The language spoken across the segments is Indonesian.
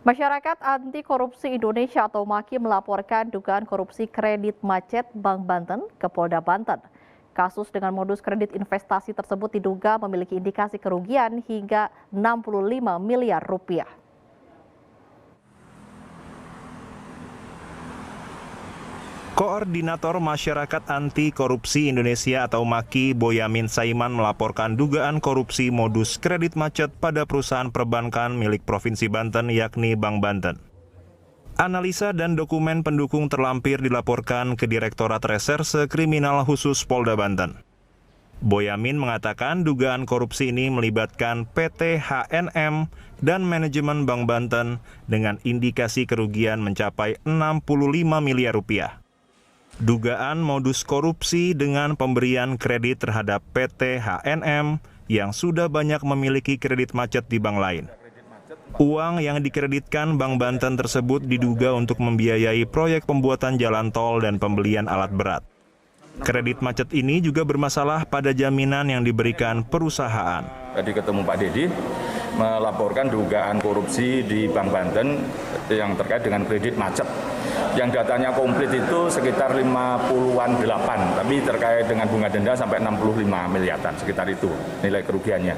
Masyarakat Anti Korupsi Indonesia atau MAKI melaporkan dugaan korupsi kredit macet Bank Banten ke Polda Banten. Kasus dengan modus kredit investasi tersebut diduga memiliki indikasi kerugian hingga 65 miliar rupiah. Koordinator Masyarakat Anti Korupsi Indonesia atau MAKI Boyamin Saiman melaporkan dugaan korupsi modus kredit macet pada perusahaan perbankan milik Provinsi Banten yakni Bank Banten. Analisa dan dokumen pendukung terlampir dilaporkan ke Direktorat Reserse Kriminal Khusus Polda Banten. Boyamin mengatakan dugaan korupsi ini melibatkan PT HNM dan manajemen Bank Banten dengan indikasi kerugian mencapai 65 miliar rupiah. Dugaan modus korupsi dengan pemberian kredit terhadap PT HNM yang sudah banyak memiliki kredit macet di bank lain. Uang yang dikreditkan Bank Banten tersebut diduga untuk membiayai proyek pembuatan jalan tol dan pembelian alat berat. Kredit macet ini juga bermasalah pada jaminan yang diberikan perusahaan. Tadi ketemu Pak Dedi melaporkan dugaan korupsi di Bank Banten yang terkait dengan kredit macet. Yang datanya komplit itu sekitar 50-an 8, tapi terkait dengan bunga denda sampai 65 miliaran, sekitar itu nilai kerugiannya.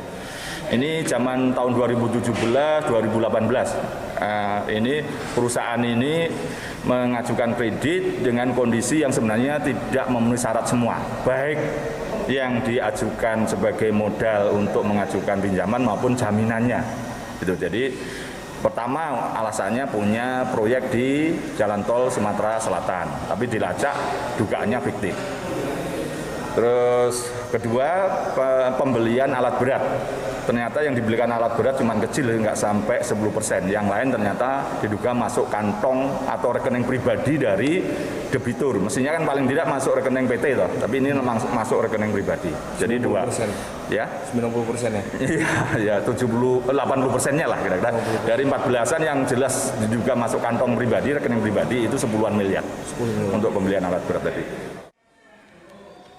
Ini zaman tahun 2017-2018. Ini perusahaan ini mengajukan kredit dengan kondisi yang sebenarnya tidak memenuhi syarat semua, baik yang diajukan sebagai modal untuk mengajukan pinjaman maupun jaminannya. Itu jadi pertama alasannya punya proyek di Jalan Tol Sumatera Selatan, tapi dilacak dugaannya fiktif. Terus kedua, pembelian alat berat. Ternyata yang dibelikan alat berat cuma kecil, nggak sampai 10%. Yang lain ternyata diduga masuk kantong atau rekening pribadi dari debitur. Mestinya kan paling tidak masuk rekening PT toh, tapi ini masuk rekening pribadi. Jadi 90%. Ya? 90% ya? Iya, 80%-nya lah kira-kira. Dari 14-an yang jelas diduga masuk kantong pribadi, rekening pribadi itu 10-an miliar. 10 miliar Untuk pembelian alat berat tadi.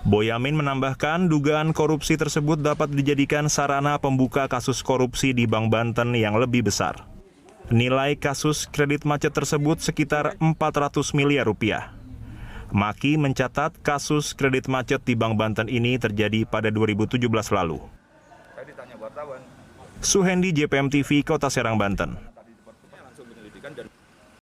Boyamin menambahkan dugaan korupsi tersebut dapat dijadikan sarana pembuka kasus korupsi di Bank Banten yang lebih besar. Nilai kasus kredit macet tersebut sekitar 400 miliar rupiah. MAKI mencatat kasus kredit macet di Bank Banten ini terjadi pada 2017 lalu. Suhendi, JPM TV, Kota Serang, Banten.